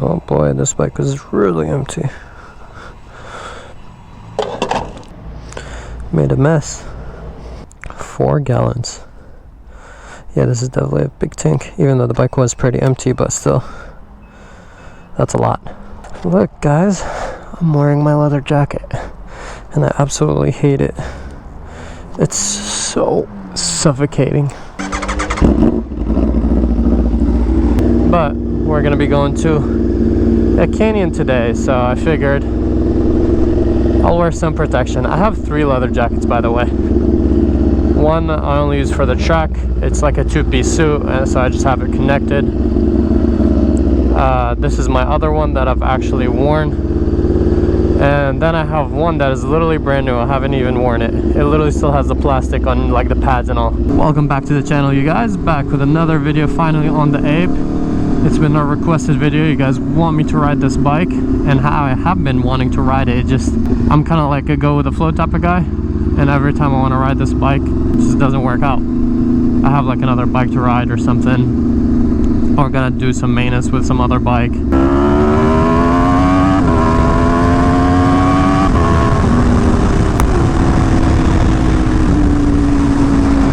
Oh boy, this bike is really empty. Made a mess. 4 gallons. Yeah, this is definitely a big tank, even though the bike was pretty empty, but still, that's a lot. Look guys, I'm wearing my leather jacket and I absolutely hate it. It's so suffocating. But we're gonna be going to a canyon today, so I figured I'll wear some protection. I have 3 leather jackets, by the way. One I only use for the track. It's like a 2-piece suit, and so I just have it connected. This is my other one that I've actually worn. And then I have one that is literally brand new. I haven't even worn it. It literally still has the plastic on, like the pads and all. Welcome back to the channel, you guys. Back with another video finally on the Ape. It's been a requested video. You guys want me to ride this bike, and how I have been wanting to ride it. I'm kind of like a go with the flow type of guy, and every time I want to ride this bike, it just doesn't work out. I have like another bike to ride or something, or gonna do some maintenance with some other bike.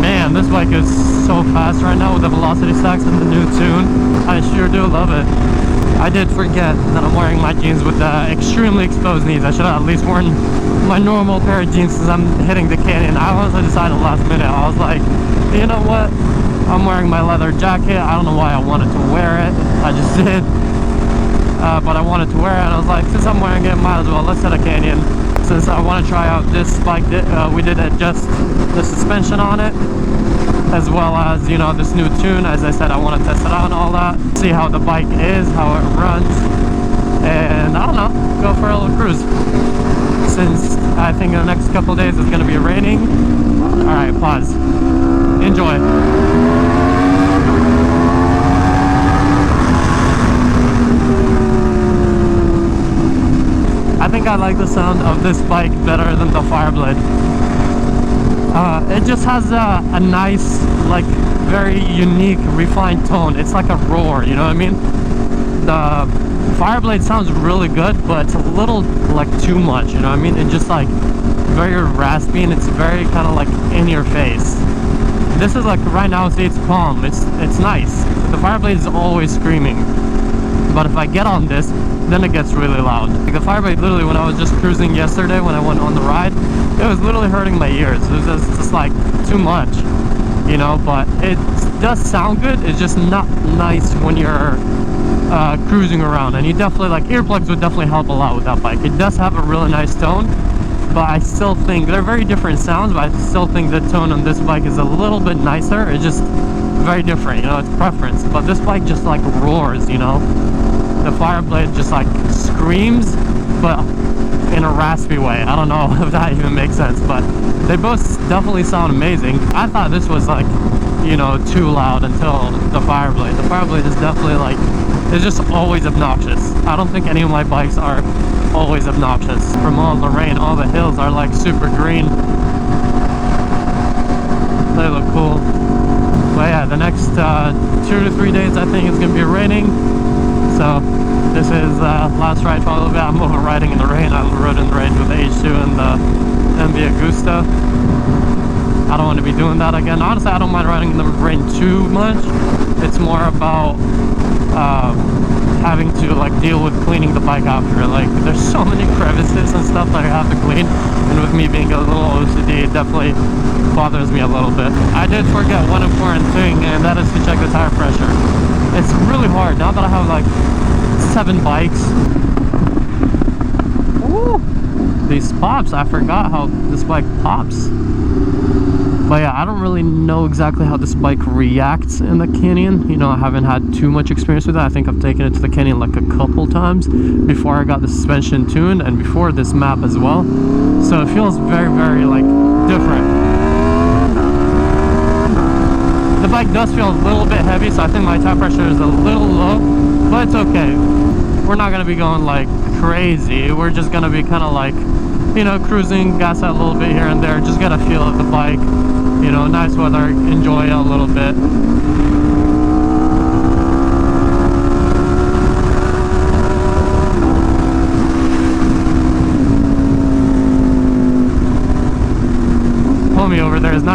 Man, this bike is so fast right now with the velocity stacks and the new tune. I sure do love it. I did forget that I'm wearing my jeans with extremely exposed knees. I should have at least worn my normal pair of jeans since I'm hitting the canyon. I honestly decided last minute. I was like, you know what? I'm wearing my leather jacket. I don't know why I wanted to wear it. I just did. But I wanted to wear it, and I was like, since I'm wearing it, might as well. Let's hit a canyon. Since I want to try out this bike, we did adjust the suspension on it, as well as, you know, this new tune. As I said, I want to test it out and all that, see how the bike is, how it runs, and I don't know, go for a little cruise. Since I think in the next couple days it's going to be raining. Alright, pause. Enjoy. I think I like the sound of this bike better than the Fireblade. It just has a nice, like, very unique, refined tone. It's like a roar, you know what I mean? The Fireblade sounds really good, but it's a little, like, too much, you know what I mean? It's just, like, very raspy, and it's very kind of, like, in your face. This is, like, right now, see, it's calm. It's nice. The Fireblade is always screaming. But if I get on this, then it gets really loud. Like the Fireblade, literally, when I was just cruising yesterday, when I went on the ride, it was literally hurting my ears. It was just like too much, you know. But it does sound good. It's just not nice when you're cruising around. And you definitely, like, earplugs would definitely help a lot with that bike. It does have a really nice tone, but I still think they're very different sounds. But I still think the tone on this bike is a little bit nicer. It's just very different, you know. It's preference. But this bike just like roars, you know. The Fireblade just like screams, but in a raspy way. I don't know if that even makes sense, but they both definitely sound amazing. I thought this was like, you know, too loud until the Fireblade. The Fireblade is definitely like, it's just always obnoxious. I don't think any of my bikes are always obnoxious. From all the rain, all the hills are like super green. They look cool. But yeah, the next 2 to 3 days I think it's gonna be raining. So this is last ride for a little bit. I'm over riding in the rain. I rode in the rain with the H2 and the MV Agusta. I don't want to be doing that again. Honestly, I don't mind riding in the rain too much. It's more about having to like deal with cleaning the bike after. Like there's so many crevices and stuff that I have to clean, and with me being a little OCD, it definitely bothers me a little bit. I did forget one important thing, and that is to check the tire pressure. It's really hard now that I have like 7 bikes. Woo! These pops, I forgot how this bike pops. But yeah, I don't really know exactly how this bike reacts in the canyon. You know, I haven't had too much experience with it. I think I've taken it to the canyon like a couple times before I got the suspension tuned, and before this map as well. So it feels very, very like different. The bike does feel a little bit heavy, so I think my tire pressure is a little low, but it's okay. We're not going to be going like crazy. We're just going to be kind of like, you know, cruising, gas out a little bit here and there, just get a feel of the bike. You know, nice weather, enjoy it a little bit.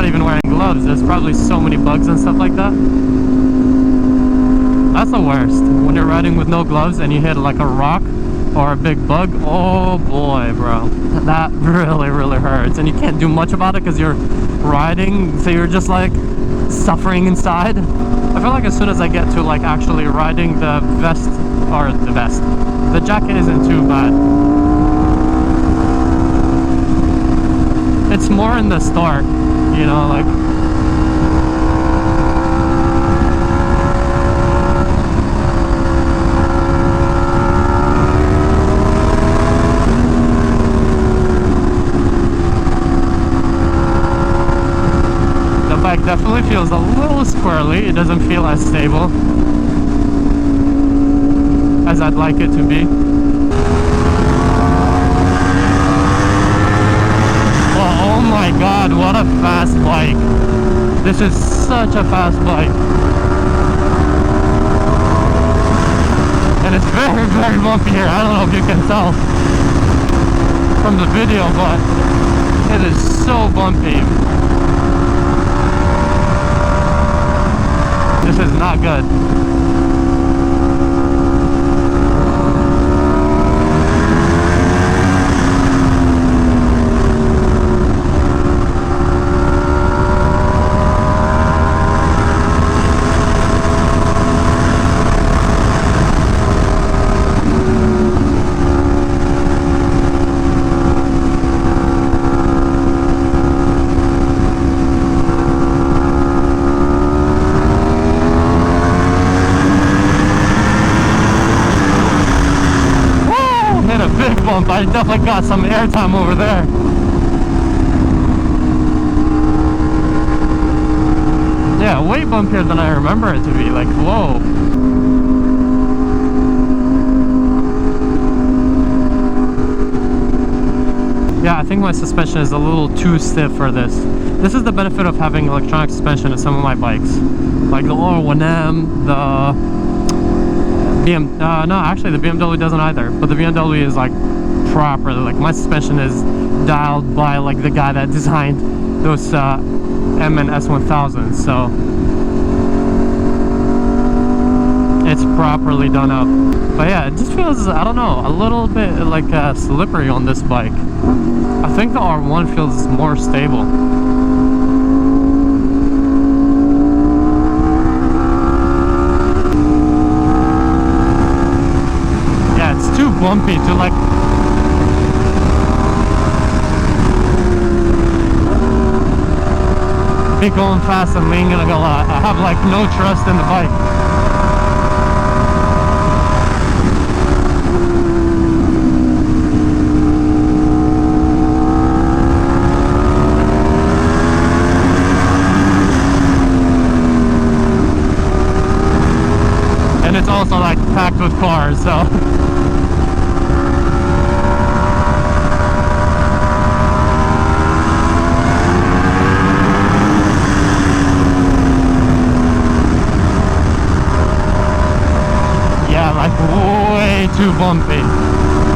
even wearing gloves. There's probably so many bugs and stuff like that. That's the worst. When you're riding with no gloves and you hit like a rock or a big bug, oh boy, bro. That really, really hurts. And you can't do much about it because you're riding, so you're just like suffering inside. I feel like as soon as I get to like actually riding the vest, or the jacket isn't too bad. It's more in the start, you know, like the bike definitely feels a little squirrely. It doesn't feel as stable as I'd like it to be. Oh my god, what a fast bike. This is such a fast bike. And it's very, very bumpy here. I don't know if you can tell from the video, but it is so bumpy. This is not good. I definitely got some airtime over there. Yeah, way bumpier than I remember it to be. Like, whoa. Yeah, I think my suspension is a little too stiff for this. This is the benefit of having electronic suspension in some of my bikes. Like the R1M, the no, actually the BMW doesn't either. But the BMW is like properly, like my suspension is dialed by like the guy that designed those M and S1000s, so it's properly done up. But yeah, it just feels, I don't know, a little bit like slippery on this bike. I think the R1 feels more stable. Yeah, it's too bumpy to like be going fast and leaning a lot. I have like no trust in the bike. And it's also like packed with cars, so way too bumpy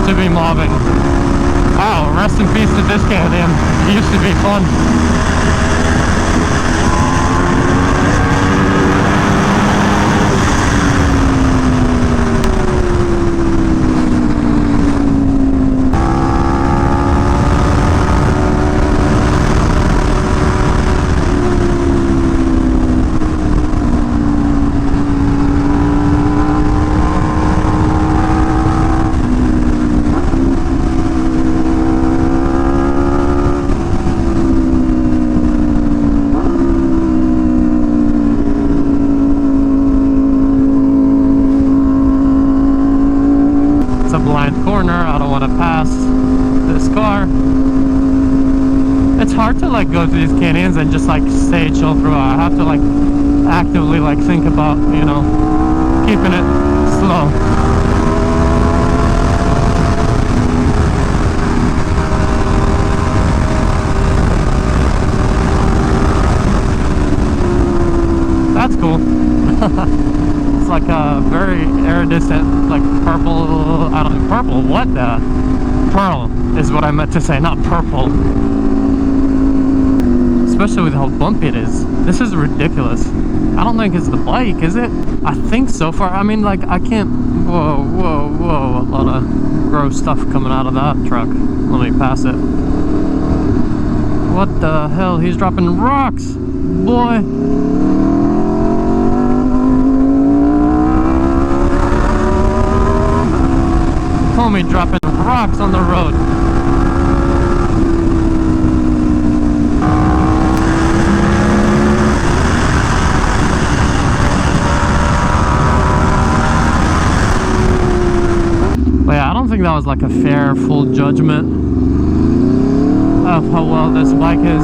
to be mobbing. Wow, rest in peace to this Canadian. It used to be fun. I don't want to pass this car. It's hard to like go through these canyons and just like stay chill throughout. I have to like actively like think about, you know, keeping it slow. That's cool. It's like a very iridescent, like purple, I don't know, purple, what the? Pearl is what I meant to say, not purple. especially with how bumpy it is. This is ridiculous. I don't think it's the bike, is it? I think so far. I mean, like, I can't... Whoa, whoa, whoa. A lot of gross stuff coming out of that truck. Let me pass it. What the hell? He's dropping rocks, boy. Homie dropping rocks on the road. But yeah, I don't think that was like a fair, full judgment of how well this bike is.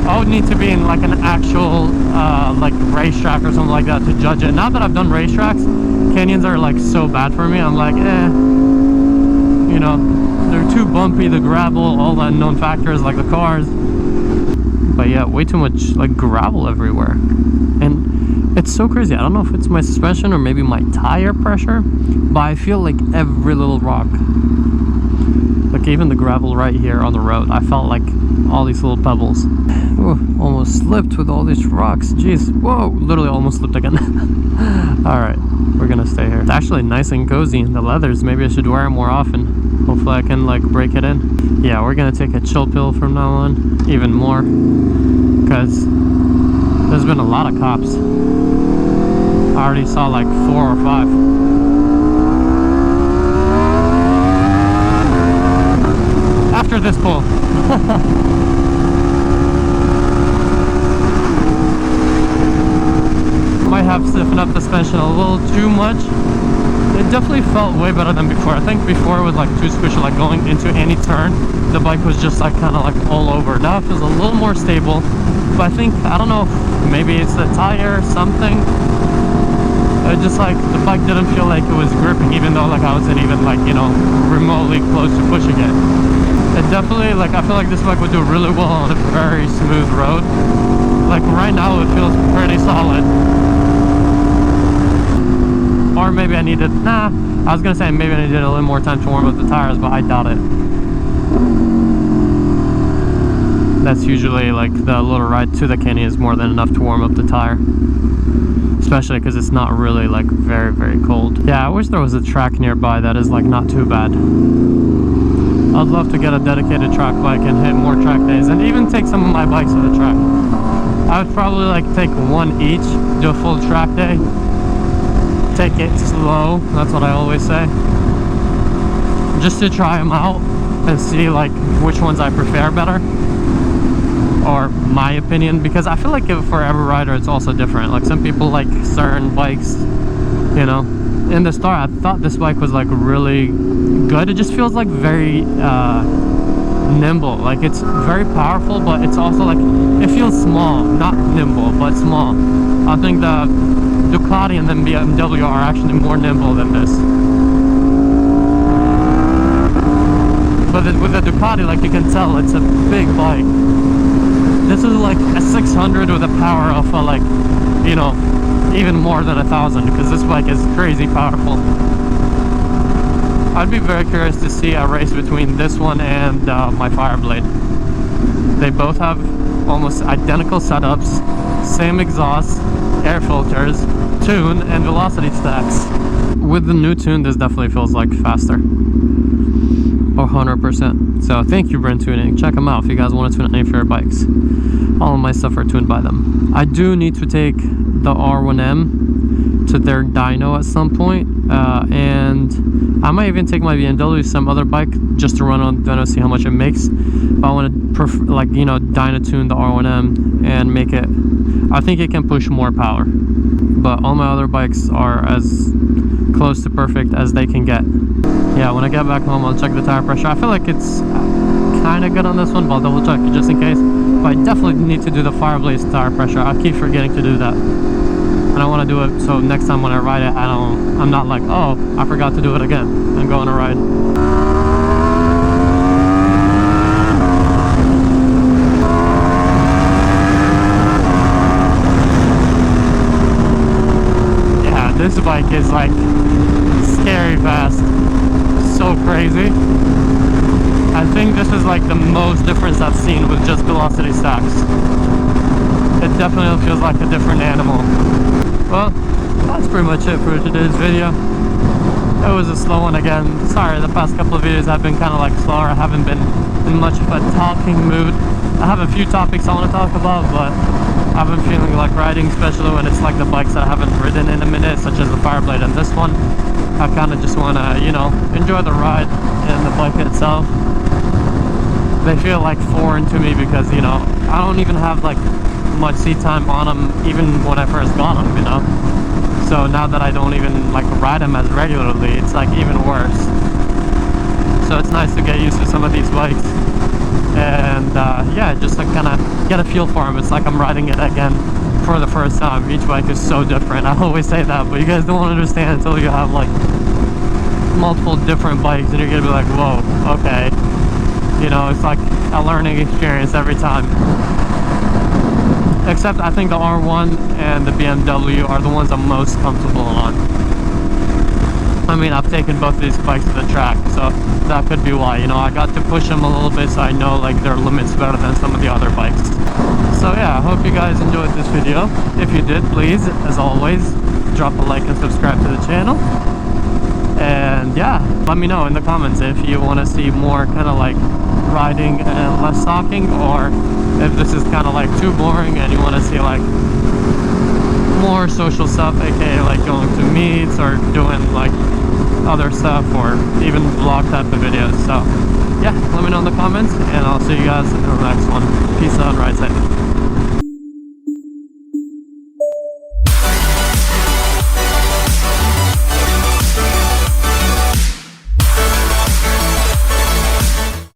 I would need to be in like an actual like racetrack or something like that to judge it. Now that I've done racetracks, canyons are like so bad for me. I'm like, you know, they're too bumpy, the gravel, all the unknown factors like the cars. But yeah, way too much like gravel everywhere. And it's so crazy. I don't know if it's my suspension or maybe my tire pressure, but I feel like every little rock, like even the gravel right here on the road, I felt like all these little pebbles. Ooh, almost slipped with all these rocks. Jeez, whoa, literally almost slipped again. All right, we're gonna stay here. It's actually nice and cozy in the leathers. Maybe I should wear it more often. Hopefully I can like break it in. Yeah, we're gonna take a chill pill from now on, even more, because there's been a lot of cops. I already saw like 4 or 5. After this pull. Might have stiffened up the suspension a little too much. It definitely felt way better than before. I think before it was like too squishy, like going into any turn, the bike was just like kind of like all over. Now it feels a little more stable, but I think, I don't know, maybe it's the tire, something. It just like, the bike didn't feel like it was gripping, even though like I wasn't even like, you know, remotely close to pushing it. It definitely, like, I feel like this bike would do really well on a very smooth road. Like right now it feels pretty solid. Or maybe I needed, I was gonna say maybe I needed a little more time to warm up the tires, but I doubt it. That's usually like the little ride to the canyon is more than enough to warm up the tire. Especially because it's not really like very, very cold. Yeah, I wish there was a track nearby that is like not too bad. I'd love to get a dedicated track bike and hit more track days and even take some of my bikes to the track. I would probably like take one each, do a full track day. Take it slow, that's what I always say, just to try them out and see like which ones I prefer better, or my opinion, because I feel like for every rider it's also different. Like some people like certain bikes, you know. In the start I thought this bike was like really good. It just feels like very nimble, like it's very powerful, but it's also like, it feels small, not nimble, but small. I think the Ducati and then BMW are actually more nimble than this. But with the Ducati, like you can tell, it's a big bike. This is like a 600 with a power of like, you know, even more than 1,000, because this bike is crazy powerful. I'd be very curious to see a race between this one and my Fireblade. They both have almost identical setups, same exhaust, air filters, tune, and velocity stacks. With the new tune, this definitely feels like faster. 100%. So thank you, Brent Tuning. Check them out if you guys want to tune any of your bikes. All of my stuff are tuned by them. I do need to take the R1M to their dyno at some point, and I might even take my BMW, some other bike, just to run on dyno, see how much it makes. But I want to like, you know, dyno tune the R1M and make it, I think it can push more power, but all my other bikes are as close to perfect as they can get. Yeah, when I get back home I'll check the tire pressure. I feel like it's kind of good on this one, but I'll double check it just in case. But I definitely need to do the Fireblade's tire pressure. I keep forgetting to do that, and I want to do it so next time when I ride it, I'm not like, oh, I forgot to do it again and go on a ride. This bike is like scary fast, so crazy. I think this is like the most difference I've seen with just velocity stacks. It definitely feels like a different animal. Well, that's pretty much it for today's video. It was a slow one again. Sorry, the past couple of videos have been kind of like slower. I haven't been in much of a talking mood. I have a few topics I want to talk about, but I've been feeling like riding, especially when it's like the bikes that I haven't ridden in a minute, such as the Fireblade and this one. I kind of just want to, you know, enjoy the ride and the bike itself. They feel like foreign to me because, you know, I don't even have like much seat time on them even when I first got them, you know. So now that I don't even like ride them as regularly, it's like even worse. So it's nice to get used to some of these bikes. And yeah, just to kind of get a feel for them. It's like I'm riding it again for the first time. Each bike is so different. I always say that, but you guys don't understand until you have like multiple different bikes and you're gonna be like, whoa, okay. You know, it's like a learning experience every time. Except I think the R1 and the BMW are the ones I'm most comfortable on. I mean, I've taken both of these bikes to the track, so that could be why. You know, I got to push them a little bit, so I know like their limits better than some of the other bikes. So yeah, I hope you guys enjoyed this video. If you did, please, as always, drop a like and subscribe to the channel. And yeah, let me know in the comments if you want to see more kind of like riding and less talking, or if this is kind of like too boring and you want to see like more social stuff, aka like going to meets or doing like other stuff, or even vlog type of videos. So yeah, let me know in the comments, and I'll see you guys in the next one. Peace out, ride safe.